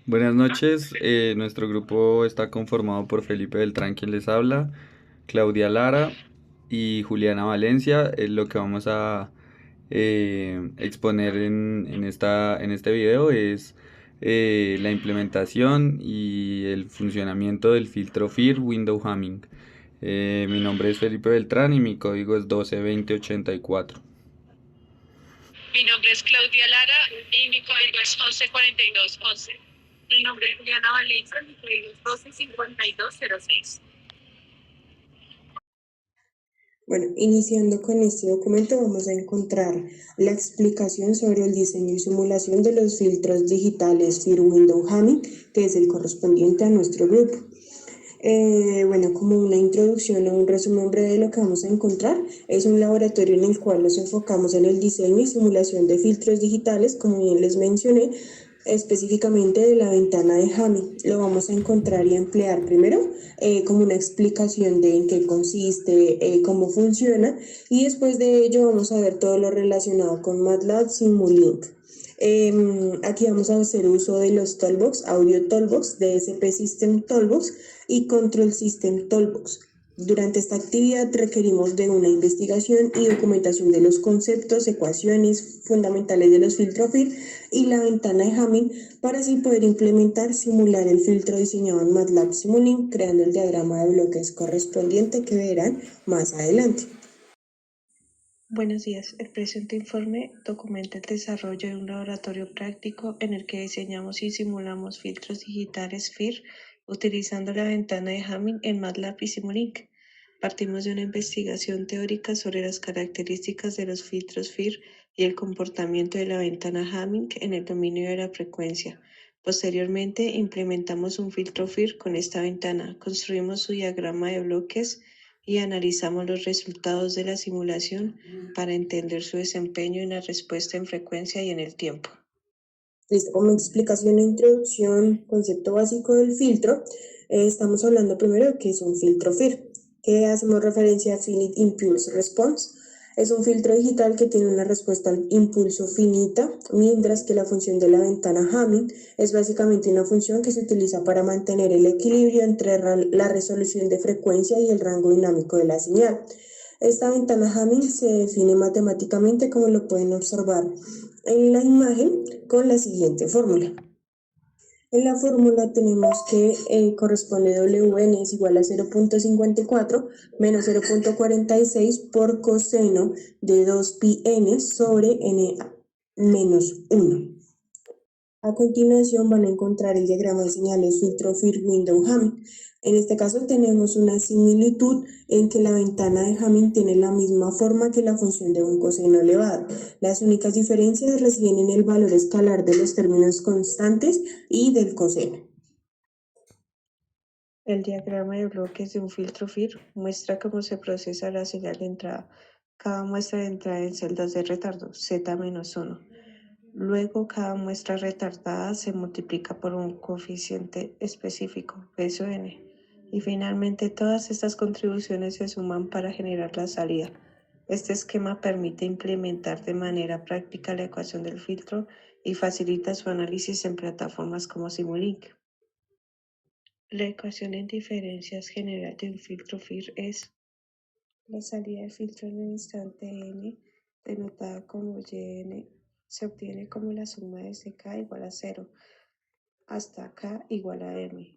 Buenas noches, nuestro grupo está conformado por Felipe Beltrán, quien les habla, Claudia Lara y Juliana Valencia. Lo que vamos a exponer en este video es la implementación y el funcionamiento del filtro FIR Window Hamming. Mi nombre es Felipe Beltrán y mi código es 122084. Mi nombre es Claudia Lara y mi código es 114211. Mi nombre es Juliana Valencia y mi código es 125206. Bueno, iniciando con este documento vamos a encontrar la explicación sobre el diseño y simulación de los filtros digitales FIR Window Hamming, que es el correspondiente a nuestro grupo. Bueno, como una introducción o un resumen breve de lo que vamos a encontrar, es un laboratorio en el cual nos enfocamos en el diseño y simulación de filtros digitales, como bien les mencioné, específicamente de la ventana de Hamming. Lo vamos a encontrar y emplear primero como una explicación de en qué consiste, cómo funciona, y después de ello vamos a ver todo lo relacionado con MATLAB Simulink. Aquí vamos a hacer uso de los Toolbox, Audio Toolbox, DSP System Toolbox y Control System Toolbox. Durante esta actividad requerimos de una investigación y documentación de los conceptos, ecuaciones fundamentales de los filtros FIR y la ventana de Hamming para así poder implementar, simular el filtro diseñado en MATLAB Simulink, creando el diagrama de bloques correspondiente que verán más adelante. Buenos días. El presente informe documenta el desarrollo de un laboratorio práctico en el que diseñamos y simulamos filtros digitales FIR utilizando la ventana de Hamming en MATLAB y Simulink. Partimos de una investigación teórica sobre las características de los filtros FIR y el comportamiento de la ventana Hamming en el dominio de la frecuencia. Posteriormente, implementamos un filtro FIR con esta ventana, construimos su diagrama de bloques y analizamos los resultados de la simulación para entender su desempeño en la respuesta en frecuencia y en el tiempo. Listo, como explicación e introducción, concepto básico del filtro, estamos hablando primero de qué es un filtro FIR, que hacemos referencia a Finite Impulse Response. Es un filtro digital que tiene una respuesta al impulso finita, mientras que la función de la ventana Hamming es básicamente una función que se utiliza para mantener el equilibrio entre la resolución de frecuencia y el rango dinámico de la señal. Esta ventana Hamming se define matemáticamente, como lo pueden observar en la imagen, con la siguiente fórmula. En la fórmula tenemos que corresponde Wn es igual a 0.54 menos 0.46 por coseno de 2 pi n sobre n menos 1. A continuación van a encontrar el diagrama de señales filtro FIR Window Hamming. En este caso tenemos una similitud en que la ventana de Hamming tiene la misma forma que la función de un coseno elevado. Las únicas diferencias residen en el valor escalar de los términos constantes y del coseno. El diagrama de bloques de un filtro FIR muestra cómo se procesa la señal de entrada. Cada muestra de entrada en celdas de retardo, Z-1. Luego, cada muestra retardada se multiplica por un coeficiente específico, peso n. Y finalmente, todas estas contribuciones se suman para generar la salida. Este esquema permite implementar de manera práctica la ecuación del filtro y facilita su análisis en plataformas como Simulink. La ecuación en diferencias general de un filtro FIR es la salida del filtro en el instante n, denotada como yn, se obtiene como la suma desde k igual a 0 hasta k igual a m.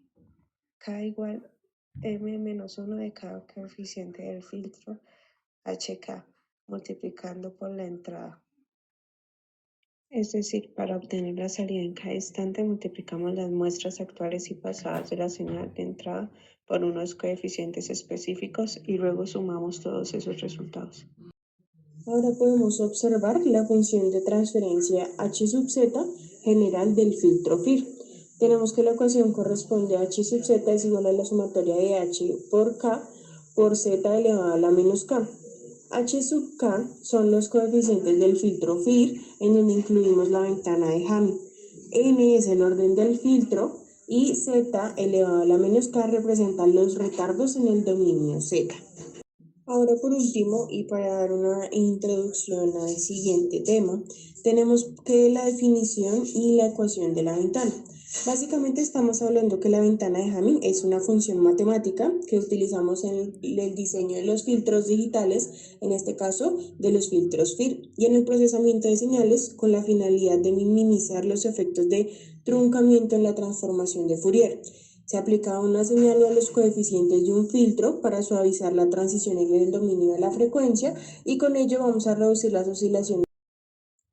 K igual m menos 1 de cada coeficiente del filtro hk, multiplicando por la entrada. Es decir, para obtener la salida en cada instante multiplicamos las muestras actuales y pasadas de la señal de entrada por unos coeficientes específicos y luego sumamos todos esos resultados. Ahora podemos observar la función de transferencia h sub z general del filtro FIR. Tenemos que la ecuación corresponde a h sub z es igual a la sumatoria de h por k por z elevado a la menos k. H sub k son los coeficientes del filtro FIR, en donde incluimos la ventana de Hamming. N es el orden del filtro y z elevado a la menos k representan los retardos en el dominio z. Ahora, por último, y para dar una introducción al siguiente tema, tenemos que la definición y la ecuación de la ventana. Básicamente estamos hablando que la ventana de Hamming es una función matemática que utilizamos en el diseño de los filtros digitales, en este caso de los filtros FIR, y en el procesamiento de señales con la finalidad de minimizar los efectos de truncamiento en la transformación de Fourier. Se aplica una señal a los coeficientes de un filtro para suavizar la transición en el dominio de la frecuencia y con ello vamos a reducir las oscilaciones.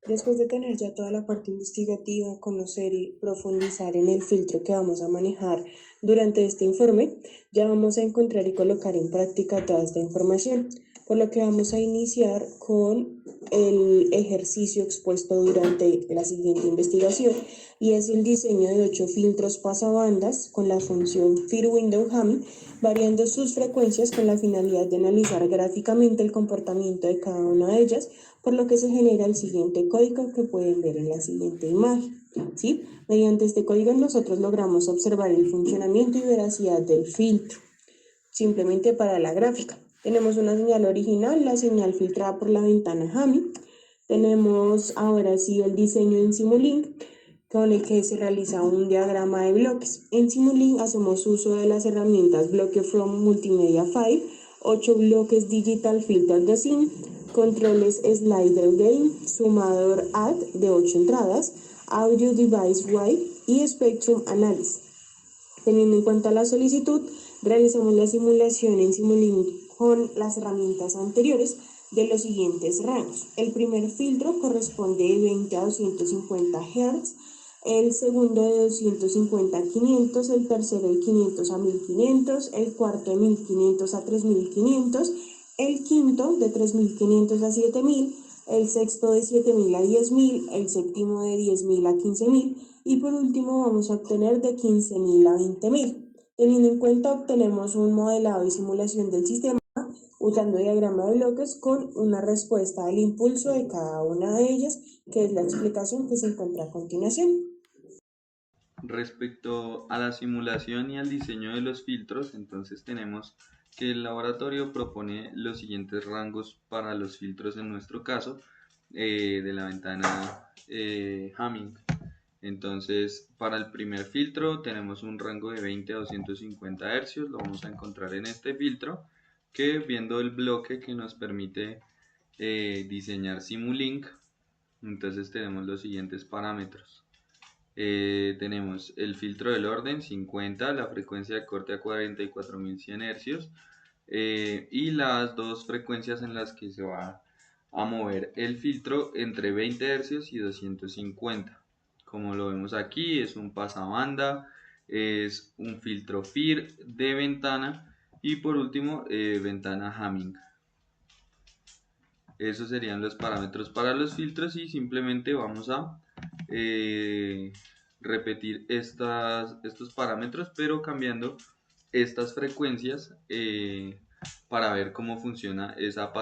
Después de tener ya toda la parte investigativa, conocer y profundizar en el filtro que vamos a manejar durante este informe, ya vamos a encontrar y colocar en práctica toda esta información, por lo que vamos a iniciar con el ejercicio expuesto durante la siguiente investigación y es el diseño de 8 filtros pasabandas con la función Feed Window Hamming, variando sus frecuencias con la finalidad de analizar gráficamente el comportamiento de cada una de ellas, por lo que se genera el siguiente código que pueden ver en la siguiente imagen. ¿Sí? Mediante este código nosotros logramos observar el funcionamiento y veracidad del filtro. Simplemente para la gráfica. Tenemos una señal original, la señal filtrada por la ventana Hamming. Tenemos ahora sí el diseño en Simulink, con el que se realiza un diagrama de bloques. En Simulink hacemos uso de las herramientas Bloque From Multimedia 5, 8 bloques Digital Filter Design, controles Slider Gain, sumador Add de 8 entradas, Audio Device Wipe y Spectrum Analysis. Teniendo en cuenta la solicitud, realizamos la simulación en Simulink con las herramientas anteriores de los siguientes rangos. El primer filtro corresponde de 20 a 250 Hz, el segundo de 250 a 500, el tercero de 500 a 1500, el cuarto de 1500 a 3500, el quinto de 3500 a 7000, el sexto de 7000 a 10000, el séptimo de 10000 a 15000 y por último vamos a obtener de 15000 a 20000. Teniendo en cuenta, obtenemos un modelado y simulación del sistema usando diagrama de bloques con una respuesta al impulso de cada una de ellas, que es la explicación que se encuentra a continuación. Respecto a la simulación y al diseño de los filtros, entonces tenemos que el laboratorio propone los siguientes rangos para los filtros en nuestro caso de la ventana Hamming. Entonces, para el primer filtro tenemos un rango de 20 a 250 Hz, lo vamos a encontrar en este filtro, que viendo el bloque que nos permite diseñar Simulink, entonces tenemos los siguientes parámetros. Tenemos el filtro del orden 50, la frecuencia de corte a 44100 Hz y las dos frecuencias en las que se va a mover el filtro entre 20 Hz y 250. Como lo vemos aquí, es un pasabanda, es un filtro FIR de ventana y por último ventana Hamming. Esos serían los parámetros para los filtros y simplemente vamos a repetir estos parámetros pero cambiando estas frecuencias para ver cómo funciona esa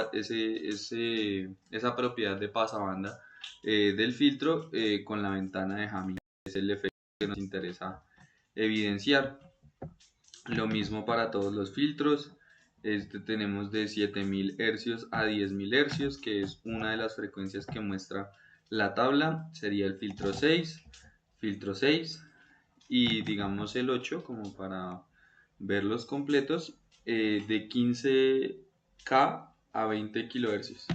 propiedad de pasabanda del filtro con la ventana de Hamming. Es el efecto que nos interesa evidenciar. Lo mismo para todos los filtros. Tenemos de 7000 Hz a 10000 Hz, que es una de las frecuencias que muestra la tabla. Sería el filtro 6 y digamos el 8 como para verlos completos, de 15K a 20 kHz.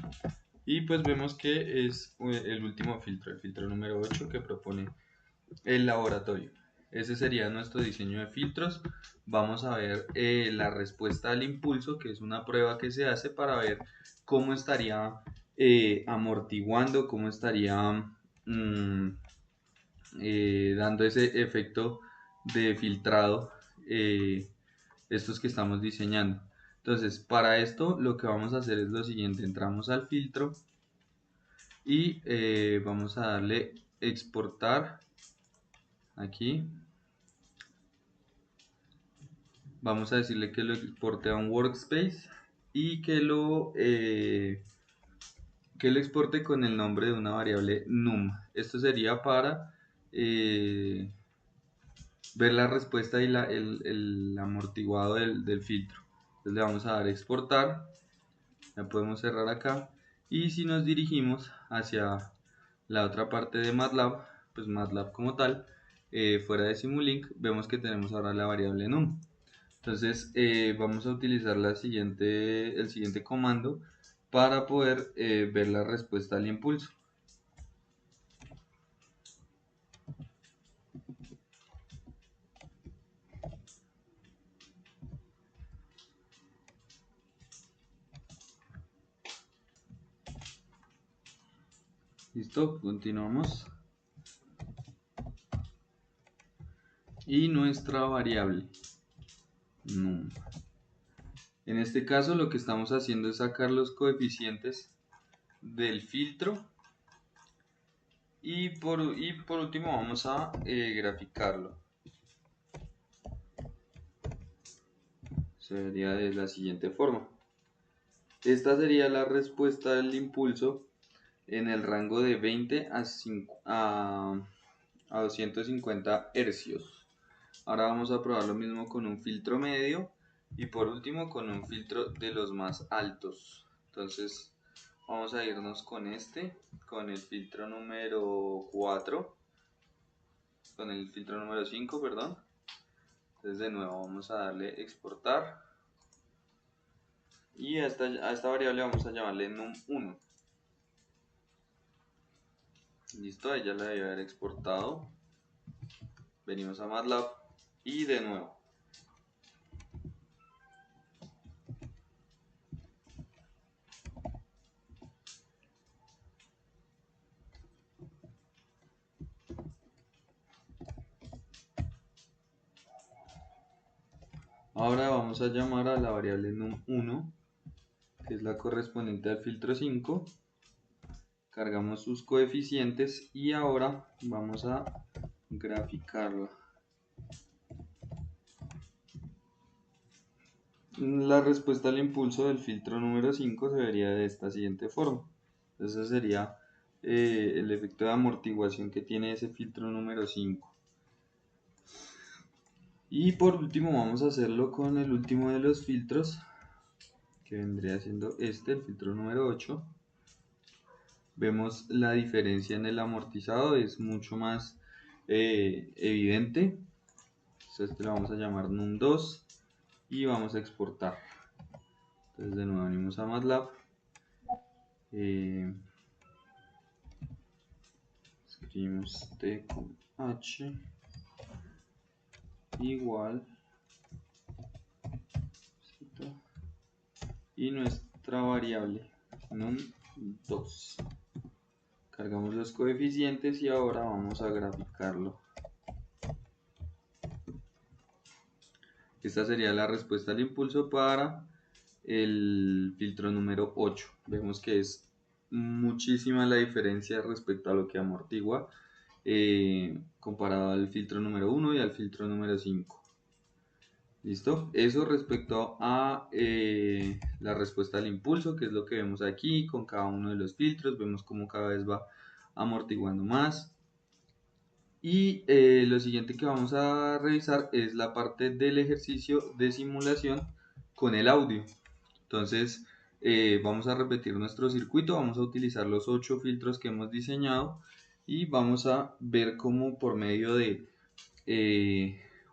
Y pues vemos que es el último filtro, el filtro número 8 que propone el laboratorio. Ese sería nuestro diseño de filtros. Vamos a ver la respuesta al impulso, que es una prueba que se hace para ver cómo estaría amortiguando, cómo estaría dando ese efecto de filtrado estos que estamos diseñando. Entonces, para esto lo que vamos a hacer es lo siguiente: entramos al filtro y vamos a darle exportar aquí. Vamos a decirle que lo exporte a un workspace y que lo exporte con el nombre de una variable num. Esto sería para ver la respuesta y el amortiguado del filtro. Entonces le vamos a dar exportar, la podemos cerrar acá, y si nos dirigimos hacia la otra parte de MATLAB, pues MATLAB como tal, fuera de Simulink, vemos que tenemos ahora la variable num. Entonces vamos a utilizar el siguiente comando para poder ver la respuesta al impulso. Listo, continuamos. Y nuestra variable num. En este caso lo que estamos haciendo es sacar los coeficientes del filtro y por último vamos a graficarlo. Se vería de la siguiente forma. Esta sería la respuesta del impulso en el rango de 20 a 250 hercios. Ahora vamos a probar lo mismo con un filtro medio y por último con un filtro de los más altos. Entonces vamos a irnos con con el filtro número 4, con el filtro número 5, perdón. Entonces de nuevo vamos a darle exportar y a esta variable vamos a llamarle num1. Listo, ella la debe haber exportado. Venimos a MATLAB y de nuevo. Ahora vamos a llamar a la variable num1, que es la correspondiente al filtro 5. Cargamos sus coeficientes y ahora vamos a graficarla. La respuesta al impulso del filtro número 5 se vería de esta siguiente forma. Ese sería el efecto de amortiguación que tiene ese filtro número 5. Y por último vamos a hacerlo con el último de los filtros, que vendría siendo el filtro número 8. Vemos la diferencia en el amortizado, es mucho más evidente. Entonces lo vamos a llamar num2 y vamos a exportar. Entonces de nuevo venimos a MATLAB, escribimos t con h igual y nuestra variable num2. Cargamos los coeficientes y ahora vamos a graficarlo. Esta sería la respuesta al impulso para el filtro número 8. Vemos que es muchísima la diferencia respecto a lo que amortigua comparado al filtro número 1 y al filtro número 5. ¿Listo? Eso respecto a la respuesta al impulso, que es lo que vemos aquí con cada uno de los filtros. Vemos cómo cada vez va amortiguando más. Y lo siguiente que vamos a revisar es la parte del ejercicio de simulación con el audio. Entonces vamos a repetir nuestro circuito, vamos a utilizar los 8 filtros que hemos diseñado y vamos a ver cómo por medio de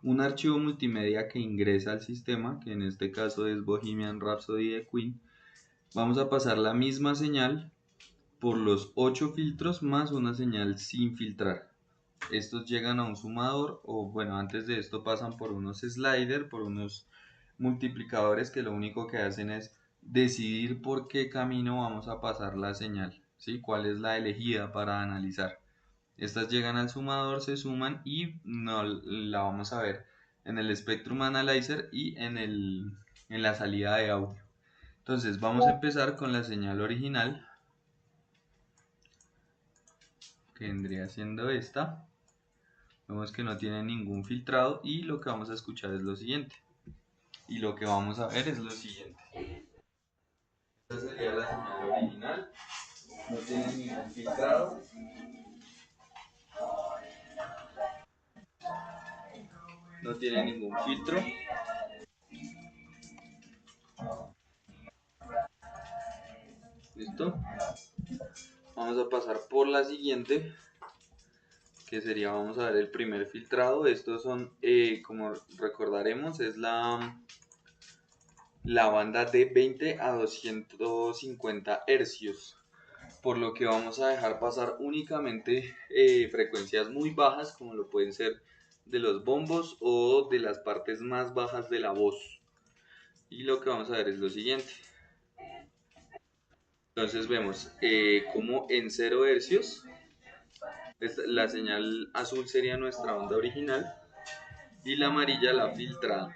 un archivo multimedia que ingresa al sistema, que en este caso es Bohemian Rhapsody de Queen, vamos a pasar la misma señal por los 8 filtros más una señal sin filtrar. Estos llegan a un sumador o bueno, antes de esto pasan por unos sliders, por unos multiplicadores que lo único que hacen es decidir por qué camino vamos a pasar la señal, ¿sí? Cuál es la elegida para analizar. Estas llegan al sumador, se suman y no, la vamos a ver en el Spectrum Analyzer y en la salida de audio. Entonces vamos a empezar con la señal original, que vendría siendo esta. Vemos que no tiene ningún filtrado y lo que vamos a escuchar es lo siguiente. Y lo que vamos a ver es lo siguiente. Esta sería la señal original. No tiene ningún filtrado. No tiene ningún filtro. ¿Listo? Vamos a pasar por la siguiente. que sería, vamos a ver, el primer filtrado. Estos son, como recordaremos, es la banda de 20 a 250 hercios, por lo que vamos a dejar pasar únicamente frecuencias muy bajas, como lo pueden ser de los bombos o de las partes más bajas de la voz. Y lo que vamos a ver es lo siguiente. Entonces vemos como en 0 hercios la señal azul sería nuestra onda original y la amarilla la filtrada.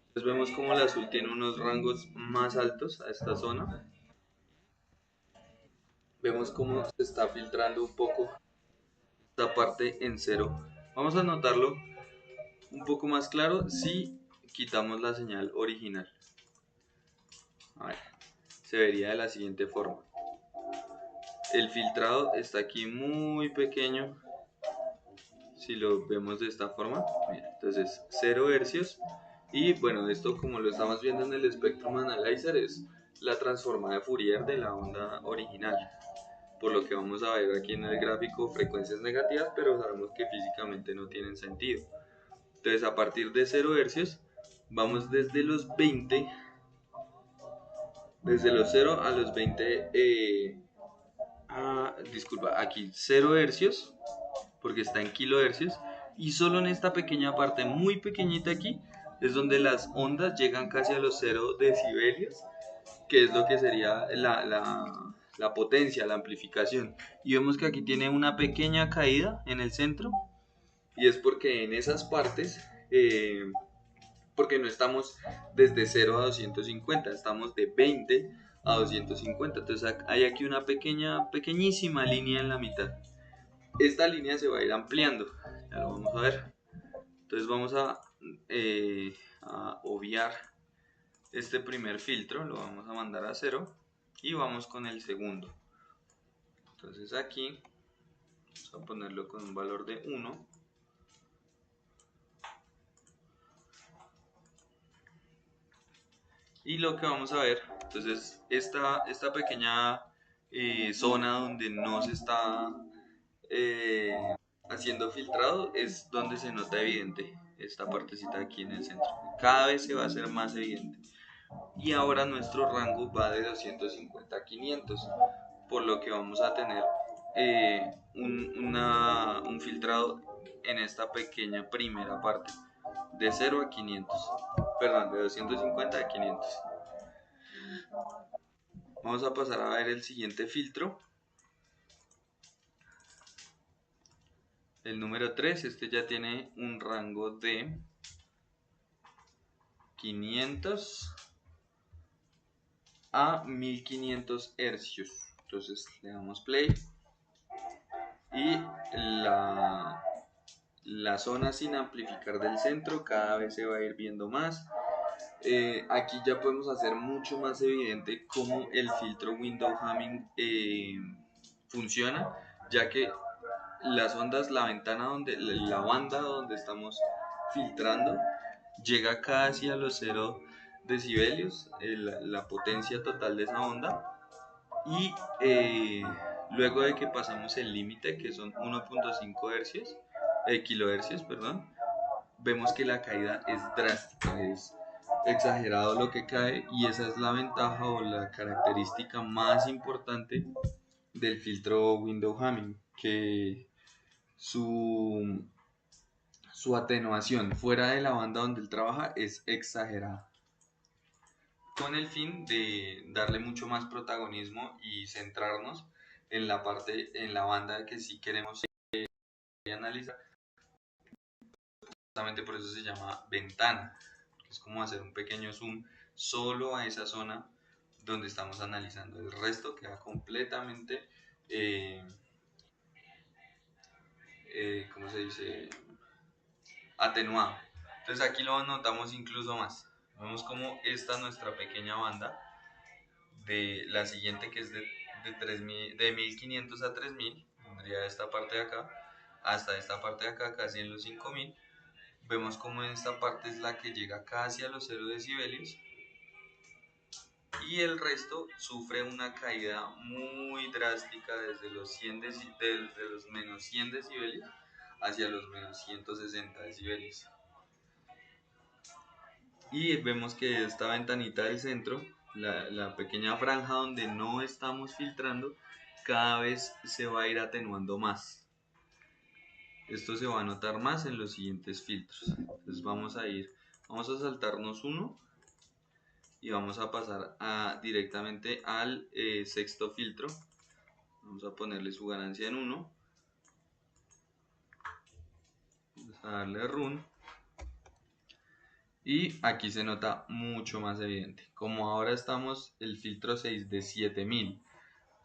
Entonces vemos como la azul tiene unos rangos más altos a esta zona. Vemos cómo se está filtrando un poco esta parte en 0. Vamos a notarlo un poco más claro si quitamos la señal original. A ver, se vería de la siguiente forma. El filtrado está aquí muy pequeño. Si lo vemos de esta forma, mira, entonces 0 hercios. Y bueno, esto como lo estamos viendo en el Spectrum Analyzer es la transformada de Fourier de la onda original. Por lo que vamos a ver aquí en el gráfico frecuencias negativas, pero sabemos que físicamente no tienen sentido. Entonces a partir de 0 hercios vamos desde los 20, desde los 0 a los 20, disculpa, aquí 0 hercios, porque está en kilohercios, y solo en esta pequeña parte muy pequeñita aquí es donde las ondas llegan casi a los 0 decibelios, que es lo que sería la potencia, la amplificación. Y vemos que aquí tiene una pequeña caída en el centro, y es porque en esas partes, porque no estamos desde 0 a 250, estamos de 20 a 250. Entonces hay aquí una pequeñísima línea en la mitad. Esta línea se va a ir ampliando, ya lo vamos a ver. Entonces vamos a obviar este primer filtro, lo vamos a mandar a 0 y vamos con el segundo. Entonces aquí vamos a ponerlo con un valor de 1. Y lo que vamos a ver, entonces esta pequeña zona donde no se está eh, haciendo filtrado es donde se nota evidente esta partecita aquí en el centro. Cada vez se va a hacer más evidente. Y ahora nuestro rango va de 250 a 500, por lo que vamos a tener un filtrado en esta pequeña primera parte de 0 a 500, perdón, de 250 a 500. Vamos a pasar a ver el siguiente filtro, el número 3. Este ya tiene un rango de 500 a 1500 hercios. Entonces le damos play y la zona sin amplificar del centro cada vez se va a ir viendo más. Aquí ya podemos hacer mucho más evidente cómo el filtro window jamming funciona, ya que las ondas, la banda donde estamos filtrando llega casi a los 0 decibelios, la potencia total de esa onda, y luego de que pasamos el límite, que son 1.5 hercios, kilohercios, perdón, vemos que la caída es drástica, es exagerado lo que cae, y esa es la ventaja o la característica más importante del filtro window jamming, que su atenuación fuera de la banda donde él trabaja es exagerada, con el fin de darle mucho más protagonismo y centrarnos en la parte, en la banda que sí queremos analizar. Justamente por eso se llama ventana, que es como hacer un pequeño zoom solo a esa zona donde estamos analizando. El resto queda completamente, ¿cómo se dice? Atenuado. Entonces aquí lo notamos incluso más. Vemos como esta nuestra pequeña banda, de la siguiente que es de 1500 a 3000, vendría esta parte de acá hasta esta parte de acá, casi en los 5000. Vemos como esta parte es la que llega casi a los 0 decibelios, y el resto sufre una caída muy drástica desde los menos 100 decibelios hacia los menos 160 decibelios. Y vemos que esta ventanita del centro, la pequeña franja donde no estamos filtrando, cada vez se va a ir atenuando más. Esto se va a notar más en los siguientes filtros. Entonces vamos a saltarnos uno y vamos a pasar directamente al sexto filtro. Vamos a ponerle su ganancia en 1. Vamos a darle run. Y aquí se nota mucho más evidente. Como ahora estamos el filtro 6 de 7000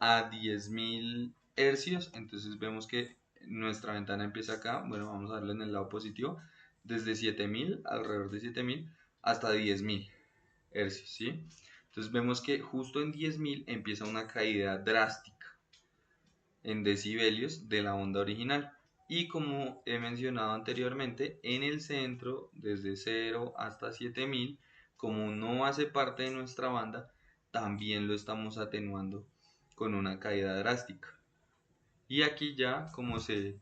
a 10.000 hercios, entonces vemos que nuestra ventana empieza acá. Bueno, vamos a darle en el lado positivo, desde 7000, alrededor de 7000 hasta 10.000 hercios, ¿sí? Entonces vemos que justo en 10.000 empieza una caída drástica en decibelios de la onda original. Y como he mencionado anteriormente, en el centro, desde 0 hasta 7000, como no hace parte de nuestra banda, también lo estamos atenuando con una caída drástica. Y aquí ya, como se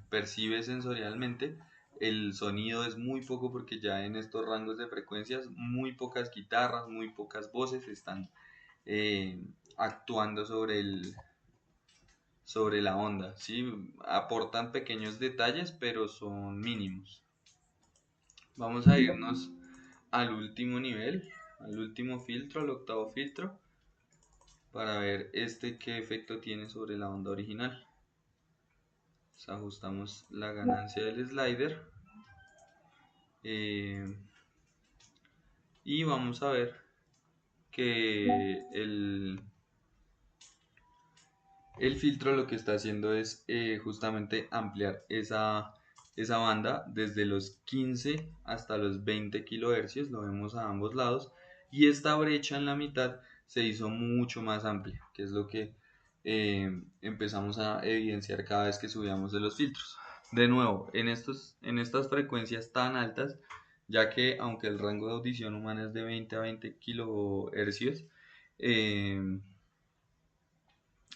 percibe sensorialmente, el sonido es muy poco, porque ya en estos rangos de frecuencias muy pocas guitarras, muy pocas voces están actuando sobre la onda, ¿sí? Aportan pequeños detalles, pero son mínimos. Vamos a irnos al último nivel, al último filtro, al octavo filtro, para ver qué efecto tiene sobre la onda original. Entonces, ajustamos la ganancia del slider y vamos a ver que el filtro lo que está haciendo es justamente ampliar esa banda desde los 15 hasta los 20 kHz, lo vemos a ambos lados, y esta brecha en la mitad se hizo mucho más amplia, que es lo que empezamos a evidenciar cada vez que subíamos de los filtros. De nuevo, en estas frecuencias tan altas, ya que aunque el rango de audición humana es de 20 a 20 kHz,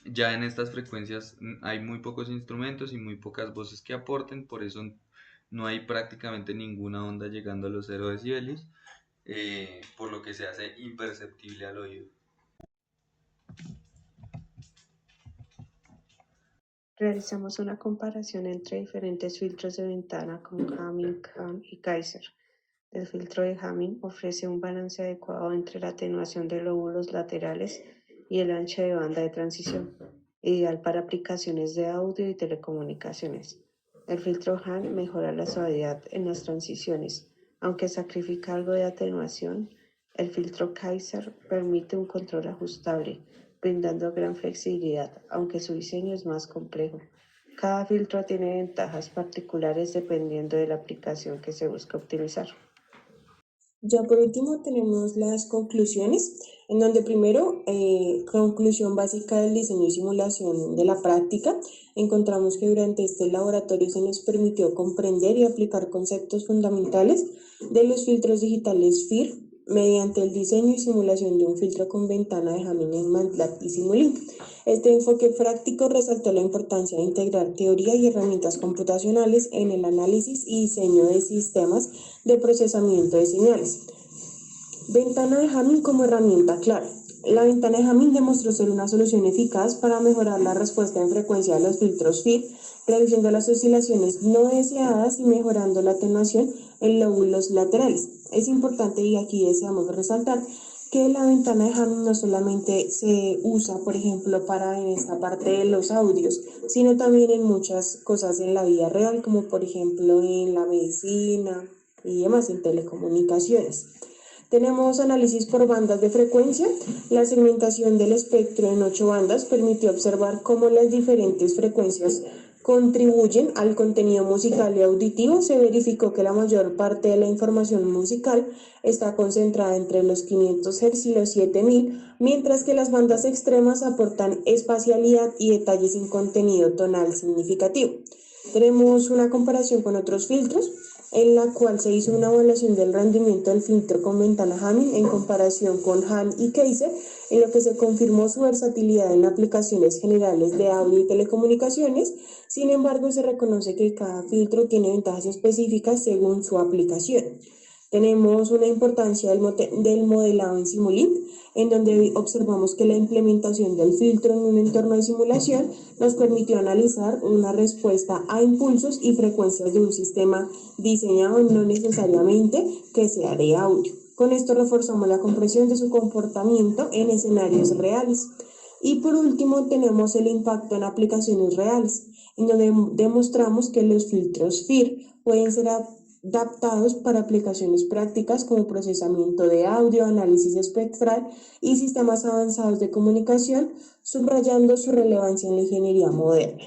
ya en estas frecuencias hay muy pocos instrumentos y muy pocas voces que aporten, por eso no hay prácticamente ninguna onda llegando a los 0 decibelios, por lo que se hace imperceptible al oído. Realizamos una comparación entre diferentes filtros de ventana como Hamming, Hahn y Kaiser. El filtro de Hamming ofrece un balance adecuado entre la atenuación de lóbulos laterales y el ancho de banda de transición, ideal para aplicaciones de audio y telecomunicaciones. El filtro Hahn mejora la suavidad en las transiciones, aunque sacrifica algo de atenuación. El filtro Kaiser permite un control ajustable, brindando gran flexibilidad, aunque su diseño es más complejo. Cada filtro tiene ventajas particulares dependiendo de la aplicación que se busca optimizar. Ya por último tenemos las conclusiones, en donde primero, conclusión básica del diseño y simulación de la práctica, encontramos que durante este laboratorio se nos permitió comprender y aplicar conceptos fundamentales de los filtros digitales FIR mediante el diseño y simulación de un filtro con ventana de Hamming en MATLAB y Simulink. Este enfoque práctico resaltó la importancia de integrar teoría y herramientas computacionales en el análisis y diseño de sistemas de procesamiento de señales. Ventana de Hamming como herramienta clave. La ventana de Hamming demostró ser una solución eficaz para mejorar la respuesta en frecuencia de los filtros FIR, reduciendo las oscilaciones no deseadas y mejorando la atenuación en lóbulos laterales. Es importante, y aquí deseamos resaltar, que la ventana de Hamming no solamente se usa, por ejemplo, para en esta parte de los audios, sino también en muchas cosas en la vida real, como por ejemplo en la medicina y demás, en telecomunicaciones. Tenemos análisis por bandas de frecuencia. La segmentación del espectro en 8 bandas permitió observar cómo las diferentes frecuencias contribuyen al contenido musical y auditivo. Se verificó que la mayor parte de la información musical está concentrada entre los 500 Hz y los 7000, mientras que las bandas extremas aportan espacialidad y detalles sin contenido tonal significativo. Tenemos una comparación con otros filtros. en la cual se hizo una evaluación del rendimiento del filtro con ventana Hamming en comparación con Hahn y Kaiser, en lo que se confirmó su versatilidad en aplicaciones generales de audio y telecomunicaciones. Sin embargo, se reconoce que cada filtro tiene ventajas específicas según su aplicación. Tenemos una importancia del modelado en Simulink, en donde observamos que la implementación del filtro en un entorno de simulación nos permitió analizar una respuesta a impulsos y frecuencias de un sistema diseñado no necesariamente que sea de audio. Con esto reforzamos la comprensión de su comportamiento en escenarios reales. Y por último, tenemos el impacto en aplicaciones reales, en donde demostramos que los filtros FIR pueden ser adaptados para aplicaciones prácticas como procesamiento de audio, análisis espectral y sistemas avanzados de comunicación, subrayando su relevancia en la ingeniería moderna.